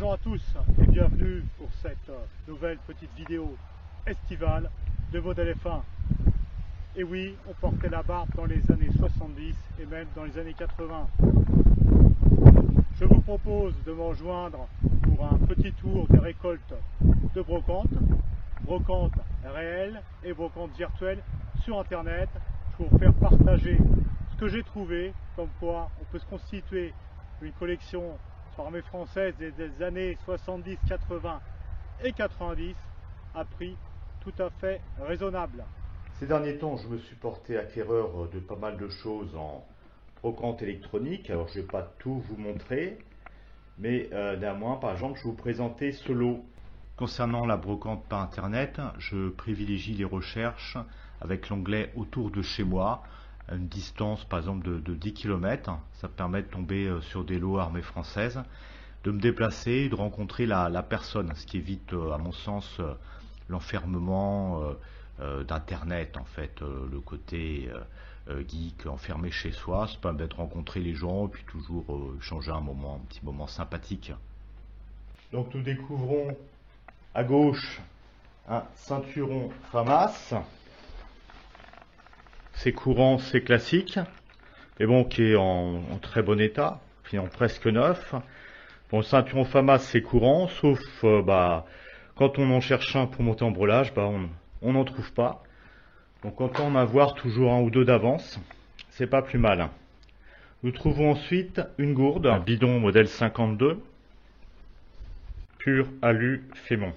Bonjour à tous et bienvenue pour cette nouvelle petite vidéo estivale de modèle F1. Et oui, on portait la barbe dans les années 70 et même dans les années 80. Je vous propose de me rejoindre pour un petit tour des récoltes de brocantes réelles et brocantes virtuelles sur internet pour faire partager ce que j'ai trouvé, comme quoi on peut se constituer une collection par armée française des années 70, 80 et 90 à prix tout à fait raisonnable. Ces derniers temps, je me suis porté acquéreur de pas mal de choses en brocante électronique. Alors, je ne vais pas tout vous montrer, mais néanmoins, par exemple, je vais vous présenter ce lot. Concernant la brocante par internet, je privilégie les recherches avec l'onglet autour de chez moi, à une distance par exemple de 10 km. Ça permet de tomber sur des lots armée française, de me déplacer et de rencontrer la personne, ce qui évite à mon sens l'enfermement d'internet, en fait, le côté geek enfermé chez soi. Ça permet de rencontrer les gens et puis toujours échanger un petit moment sympathique. Donc nous découvrons à gauche un ceinturon FAMAS. C'est courant, c'est classique, mais bon, qui est en très bon état, puis en presque neuf. Bon, le ceinturon FAMAS, c'est courant, sauf quand on en cherche un pour monter en brelage, on n'en trouve pas. Donc autant en avoir toujours un ou deux d'avance, c'est pas plus mal. Nous trouvons ensuite une gourde, un bidon modèle 52, pur alu Fémon,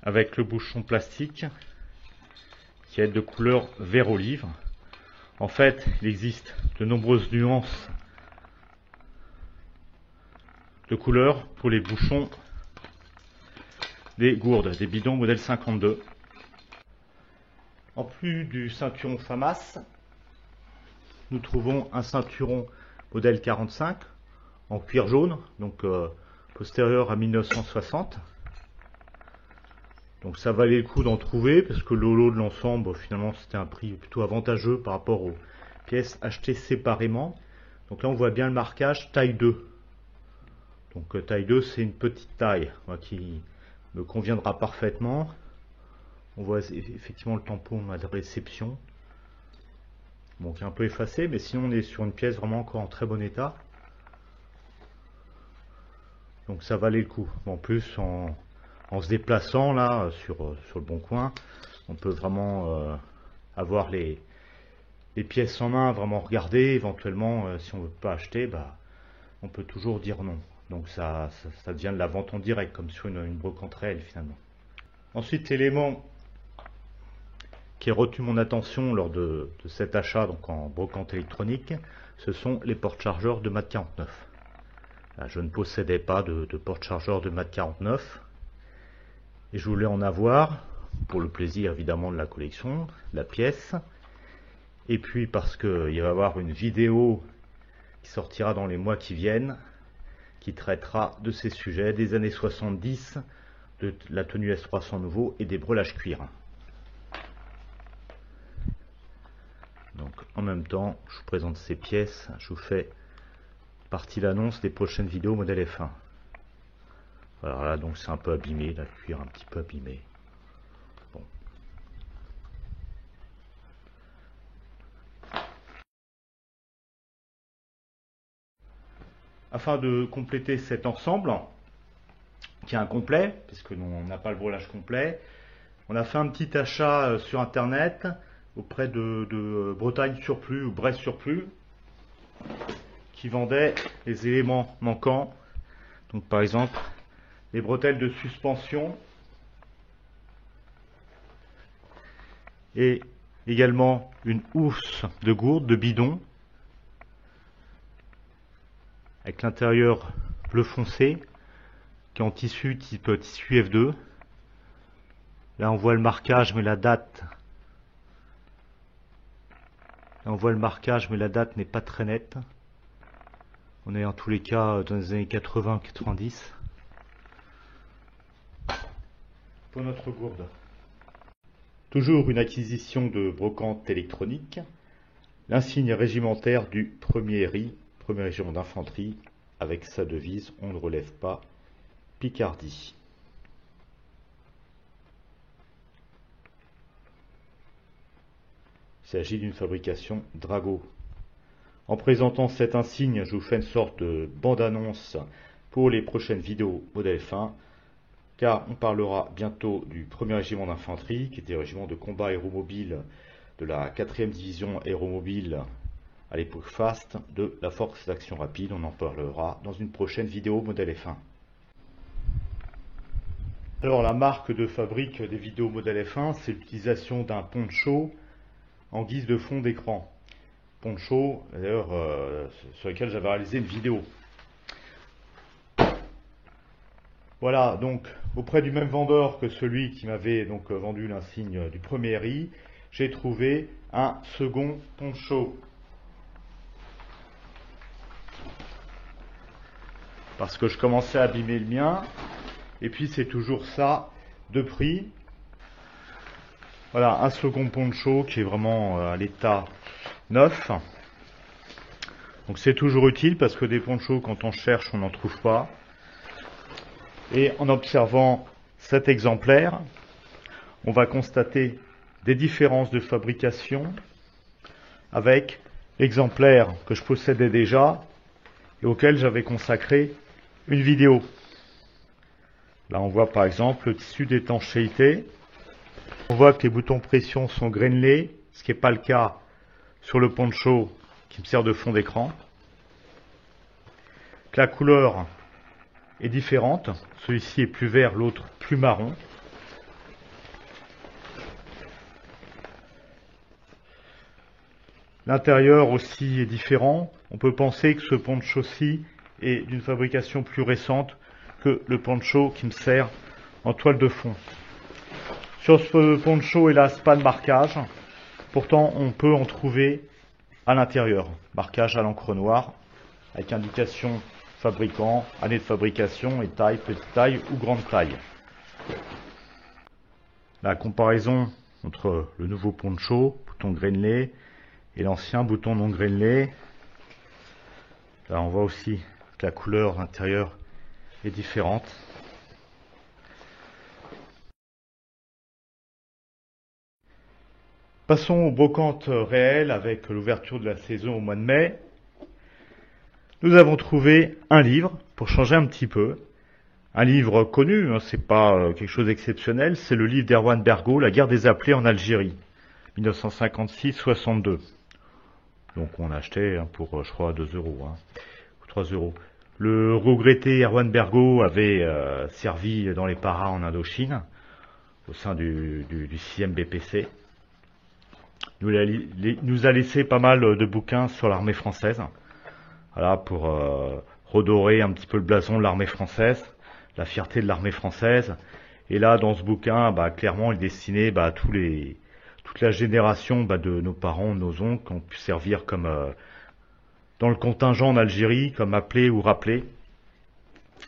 avec le bouchon plastique qui est de couleur vert olive. En fait, il existe de nombreuses nuances de couleurs pour les bouchons des gourdes, des bidons modèle 52. En plus du ceinturon FAMAS, nous trouvons un ceinturon modèle 45 en cuir jaune, donc postérieur à 1960. Donc ça valait le coup d'en trouver parce que le lot de l'ensemble, finalement, c'était un prix plutôt avantageux par rapport aux pièces achetées séparément. Donc là, on voit bien le marquage taille 2. Donc taille 2, c'est une petite taille qui me conviendra parfaitement. On voit effectivement le tampon de réception. Bon, qui est un peu effacé, mais sinon on est sur une pièce vraiment encore en très bon état. Donc ça valait le coup. En plus, en se déplaçant là sur le bon coin, on peut vraiment avoir les pièces en main, vraiment regarder, éventuellement si on ne veut pas acheter, on peut toujours dire non. Donc ça devient de la vente en direct, comme sur une brocante réelle finalement. Ensuite, l'élément qui a retenu mon attention lors de cet achat donc en brocante électronique, ce sont les porte-chargeurs de MAT 49. Là, je ne possédais pas de porte-chargeur de MAT 49. Et je voulais en avoir, pour le plaisir évidemment de la collection, de la pièce, et puis parce qu'il va y avoir une vidéo qui sortira dans les mois qui viennent, qui traitera de ces sujets des années 70, de la tenue S300 nouveau et des brelages cuir. Donc en même temps, je vous présente ces pièces, je vous fais partie l'annonce des prochaines vidéos modèle F1. Alors là, donc c'est un peu abîmé, la cuir un petit peu abîmé. Bon. Afin de compléter cet ensemble, qui est incomplet, puisque nous on n'a pas le brelage complet, on a fait un petit achat sur internet auprès de Bretagne Surplus ou Brest Surplus, qui vendait les éléments manquants. Donc par exemple, les bretelles de suspension et également une housse de gourde, de bidon, avec l'intérieur bleu foncé, qui est en tissu type tissu F2. Là on voit le marquage, mais la date. Là on voit le marquage, mais la date n'est pas très nette. On est en tous les cas dans les années 80-90. Pour notre gourde. Toujours une acquisition de brocante électronique. L'insigne régimentaire du 1er RI, 1er régiment d'infanterie, avec sa devise « On ne relève pas Picardie ». Il s'agit d'une fabrication Drago. En présentant cet insigne, je vous fais une sorte de bande-annonce pour les prochaines vidéos modèle F1, car on parlera bientôt du 1er régiment d'infanterie, qui était le régiment de combat aéromobile de la 4e division aéromobile à l'époque FAST, de la force d'action rapide. On en parlera dans une prochaine vidéo modèle F1. Alors la marque de fabrique des vidéos modèle F1, c'est l'utilisation d'un poncho en guise de fond d'écran. Poncho, d'ailleurs, sur lequel j'avais réalisé une vidéo. Voilà, donc auprès du même vendeur que celui qui m'avait donc vendu l'insigne du premier RI, j'ai trouvé un second poncho. Parce que je commençais à abîmer le mien, et puis c'est toujours ça de prix. Voilà, un second poncho qui est vraiment à l'état neuf. Donc c'est toujours utile parce que des ponchos, quand on cherche, on n'en trouve pas. Et en observant cet exemplaire, on va constater des différences de fabrication avec l'exemplaire que je possédais déjà et auquel j'avais consacré une vidéo. Là on voit par exemple le tissu d'étanchéité. On voit que les boutons pression sont grainelés, ce qui n'est pas le cas sur le poncho qui me sert de fond d'écran. Que la couleur est différente, celui-ci est plus vert, l'autre plus marron. L'intérieur aussi est différent. On peut penser que ce poncho-ci est d'une fabrication plus récente que le poncho qui me sert en toile de fond. Sur ce poncho, hélas, pas de marquage. Pourtant, on peut en trouver à l'intérieur. Marquage à l'encre noire, avec indication fabricant, année de fabrication et taille, petite taille ou grande taille. La comparaison entre le nouveau poncho, bouton grainelé, et l'ancien bouton non grainelé. Là, on voit aussi que la couleur intérieure est différente. Passons aux brocantes réelles avec l'ouverture de la saison au mois de mai. Nous avons trouvé un livre pour changer un petit peu. Un livre connu, hein, c'est pas quelque chose d'exceptionnel, c'est le livre d'Erwan Bergo, La guerre des appelés en Algérie, 1956-62. Donc on l'a acheté pour, je crois, 2 €, ou 3 €. Le regretté Erwan Bergo avait servi dans les paras en Indochine, au sein du 6e BPC. Nous a laissé pas mal de bouquins sur l'armée française, voilà, pour redorer un petit peu le blason de l'armée française, la fierté de l'armée française. Et là, dans ce bouquin, clairement, il destinait à toute la génération de nos parents, nos oncles, qui ont pu servir comme dans le contingent en Algérie, comme appelé ou rappelé.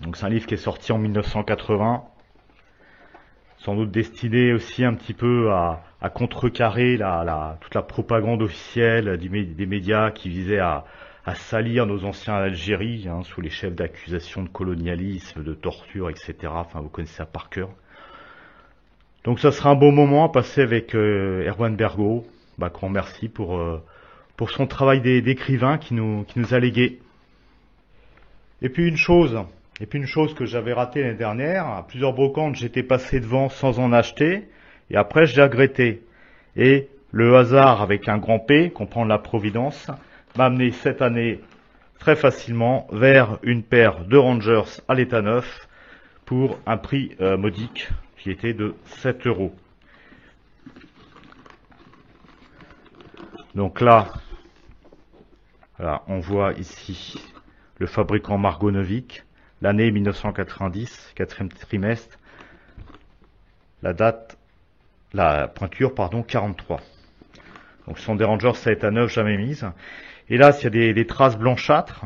Donc c'est un livre qui est sorti en 1980, sans doute destiné aussi un petit peu à contrecarrer toute la propagande officielle des médias qui visait à salir nos anciens Algérie, sous les chefs d'accusation de colonialisme, de torture, etc. Enfin, vous connaissez ça par cœur. Donc ça sera un bon moment à passer avec Erwan Bergo, qu'on remercie pour son travail d'écrivain qui nous a légué. Et puis une chose que j'avais ratée l'année dernière, à plusieurs brocantes j'étais passé devant sans en acheter, et après j'ai regretté. Et le hasard avec un grand P, comprendre la providence, m'a amené cette année très facilement vers une paire de Rangers à l'état neuf pour un prix modique qui était de 7 €. Donc là, voilà, on voit ici le fabricant Margonovic, l'année 1990, 4e trimestre, la pointure, 43. Donc ce sont des Rangers à état neuf jamais mises. Et là, il y a des traces blanchâtres,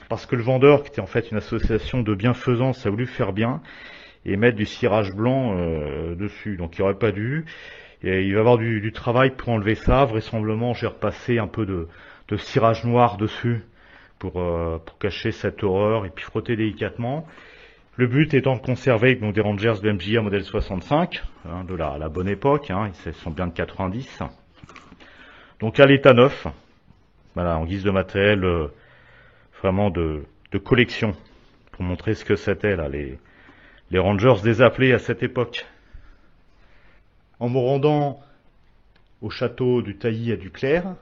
parce que le vendeur, qui était en fait une association de bienfaisance, a voulu faire bien et mettre du cirage blanc dessus. Donc il n'aurait pas dû. Et il va y avoir du travail pour enlever ça. Vraisemblablement, j'ai repassé un peu de cirage noir dessus pour cacher cette horreur et puis frotter délicatement. Le but étant de conserver donc, des Rangers BMJ modèle 65, hein, de la bonne époque, hein, ils sont bien de 90. Donc à l'état neuf, voilà, en guise de matériel vraiment de collection, pour montrer ce que c'était là, les Rangers désappelés à cette époque. En me rendant au château du Tailly à Duclair,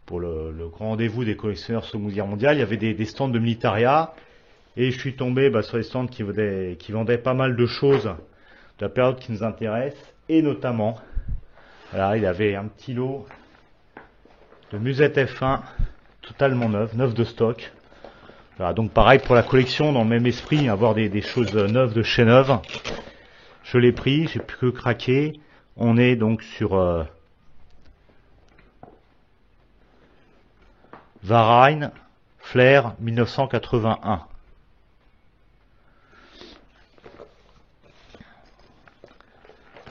pour le grand rendez-vous des collectionneurs Seconde Guerre mondiale, il y avait des stands de militaria, et je suis tombé sur les stands qui vendaient pas mal de choses de la période qui nous intéresse, et notamment, voilà, il y avait un petit lot de musettes F1 totalement neuves de stock. Voilà, donc pareil pour la collection, dans le même esprit, avoir des choses neuves de chez neuve. Je l'ai pris, j'ai plus que craquer. On est donc sur Varine Flair 1981.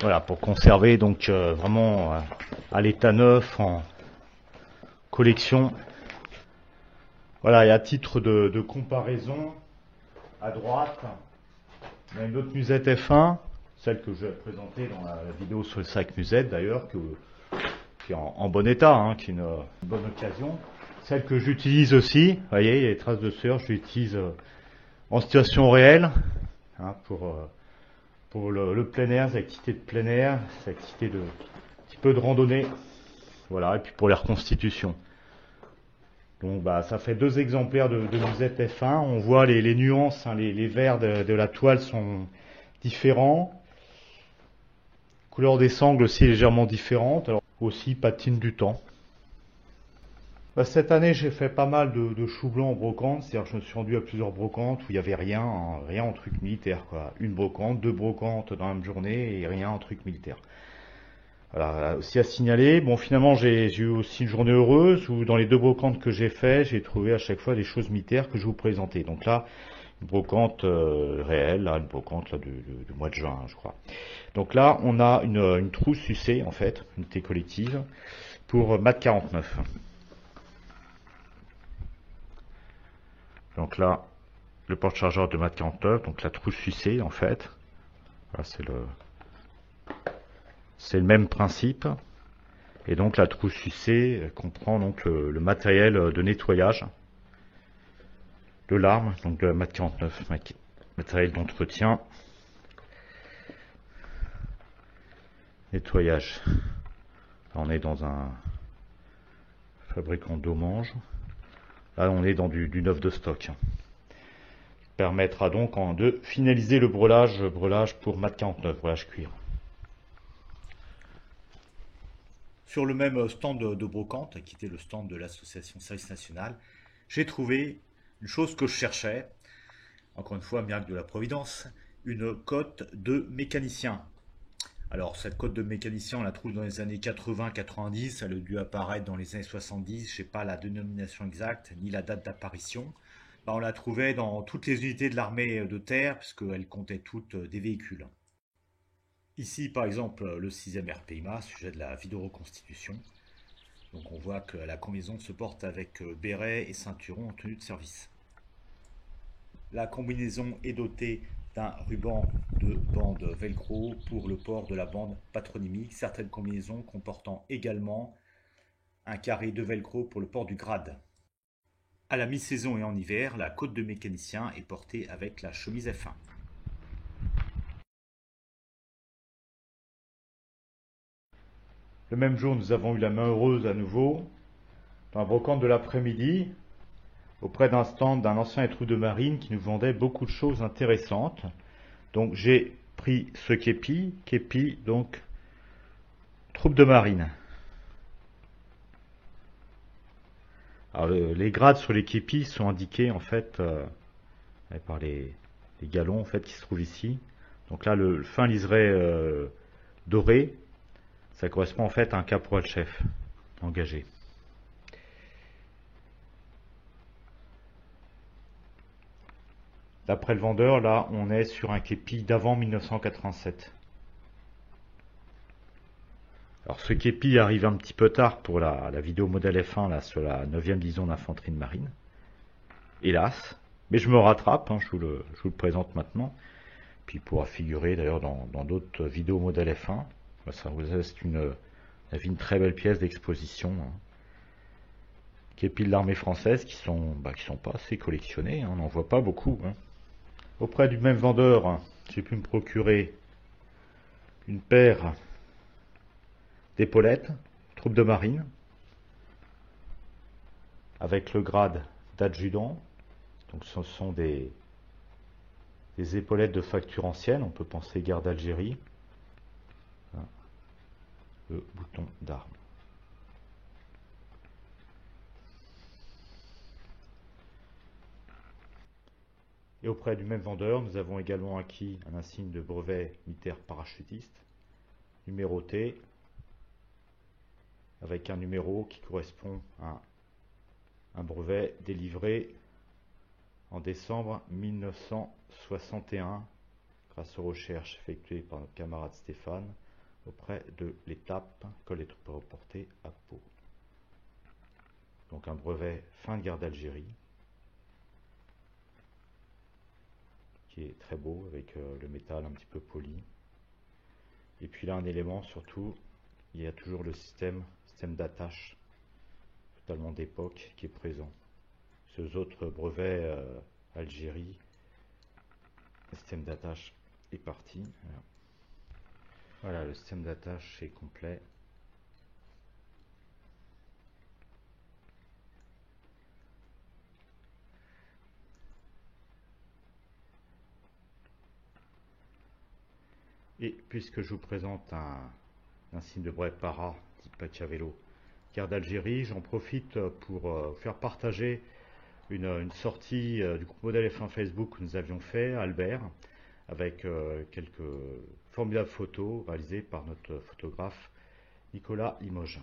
Voilà, pour conserver donc vraiment à l'état neuf en collection. Voilà, et à titre de comparaison, à droite, il y a une autre musette F1, celle que je vais présenter dans la vidéo sur le sac musette d'ailleurs, qui est en bon état, hein, qui est une bonne occasion. Celle que j'utilise aussi, vous voyez, il y a des traces de sueur, je l'utilise en situation réelle, hein, pour le plein air, les activités de plein air, les activités un petit peu de randonnée, voilà, et puis pour les reconstitutions. Donc ça fait 2 exemplaires de musette F1, on voit les nuances, hein, les verts de la toile sont différents, couleur des sangles aussi légèrement différente, alors aussi patine du temps. Cette année, j'ai fait pas mal de choux blancs en brocante, c'est-à-dire que je me suis rendu à plusieurs brocantes où il n'y avait rien en truc militaire, quoi. Une brocante, 2 brocantes dans la même journée et rien en truc militaire. Voilà, aussi à signaler. Bon, finalement, j'ai eu aussi une journée heureuse où dans les 2 brocantes que j'ai fait, j'ai trouvé à chaque fois des choses militaires que je vous présentais. Donc là, une brocante réelle, là, une brocante là, du mois de juin, je crois. Donc là, on a une trousse sucée, en fait, une unité collective, pour MAT 49. Donc là, le porte-chargeur de MAT 49, donc la trousse sucée, en fait. Voilà, c'est le même principe. Et donc la trousse sucée comprend donc le matériel de nettoyage de l'arme, donc de la MAT 49, matériel d'entretien, nettoyage. Là, on est dans un fabricant d'eau-mange. Là, on est dans du neuf de stock. Permettra donc de finaliser le brelage pour MAT 49, brelage cuir. Sur le même stand de brocante, qui était le stand de l'association Service National, j'ai trouvé une chose que je cherchais, encore une fois, miracle de la Providence, une cote de mécanicien. Alors, cette cote de mécanicien, on la trouve dans les années 80-90, elle a dû apparaître dans les années 70, je n'ai pas la dénomination exacte, ni la date d'apparition. On la trouvait dans toutes les unités de l'armée de terre, puisqu'elles comptaient toutes des véhicules. Ici, par exemple, le 6e RPIMA, sujet de la vidéo-reconstitution. Donc on voit que la combinaison se porte avec béret et ceinturon en tenue de service. La combinaison est dotée d'un ruban de bande velcro pour le port de la bande patronymique, certaines combinaisons comportant également un carré de velcro pour le port du grade. À la mi-saison et en hiver, la cote de mécanicien est portée avec la chemise F1. Le même jour, nous avons eu la main heureuse à nouveau, dans la brocante de l'après-midi, auprès d'un stand d'un ancien étrou de marine qui nous vendait beaucoup de choses intéressantes. Donc j'ai pris ce képi, donc troupe de marine. Alors les grades sur les képis sont indiqués en fait par les galons en fait qui se trouvent ici. Donc là le fin liseré doré, ça correspond en fait à un caporal-chef engagé. D'après le vendeur, là, on est sur un képi d'avant 1987. Alors ce képi arrive un petit peu tard pour la vidéo modèle F1 là, sur la 9e division d'infanterie de marine. hélas. Mais je me rattrape, hein, je vous le présente maintenant. Puis il pourra figurer d'ailleurs dans d'autres vidéos modèle F1. Ça vous reste une très belle pièce d'exposition, hein, qui est pile l'armée française, qui sont pas assez collectionnées, hein, on n'en voit pas beaucoup. Hein. Auprès du même vendeur, hein, j'ai pu me procurer une paire d'épaulettes, troupes de marine, avec le grade d'adjudant. Donc ce sont des épaulettes de facture ancienne, on peut penser guerre d'Algérie. Le bouton d'arme. Et auprès du même vendeur, nous avons également acquis un insigne de brevet militaire parachutiste, numéroté, avec un numéro qui correspond à un brevet délivré en décembre 1961, grâce aux recherches effectuées par notre camarade Stéphane, auprès de l'étape École des troupes reportées à Pau. Donc un brevet fin de guerre d'Algérie, qui est très beau, avec le métal un petit peu poli. Et puis là, un élément surtout, il y a toujours le système d'attache, totalement d'époque, qui est présent. Ces autres brevets Algérie, le système d'attache est parti. Voilà, le système d'attache est complet. Et puisque je vous présente un signe de brevet para, type Machiavello, guerre d'Algérie, j'en profite pour vous faire partager une sortie du groupe Modèle F1 Facebook que nous avions fait à Albert, avec quelques formidables photos réalisées par notre photographe Nicolas Limoges.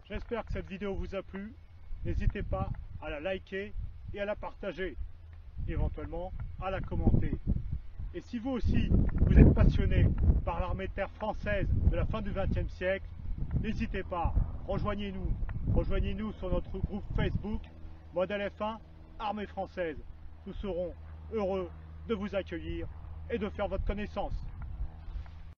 J'espère que cette vidéo vous a plu. N'hésitez pas à la liker et à la partager, éventuellement à la commenter. Et si vous aussi, vous êtes passionné par l'armée de terre française de la fin du XXe siècle, n'hésitez pas, rejoignez-nous. Rejoignez-nous sur notre groupe Facebook, Modèle F1, Armée française. Nous serons heureux de vous accueillir et de faire votre connaissance.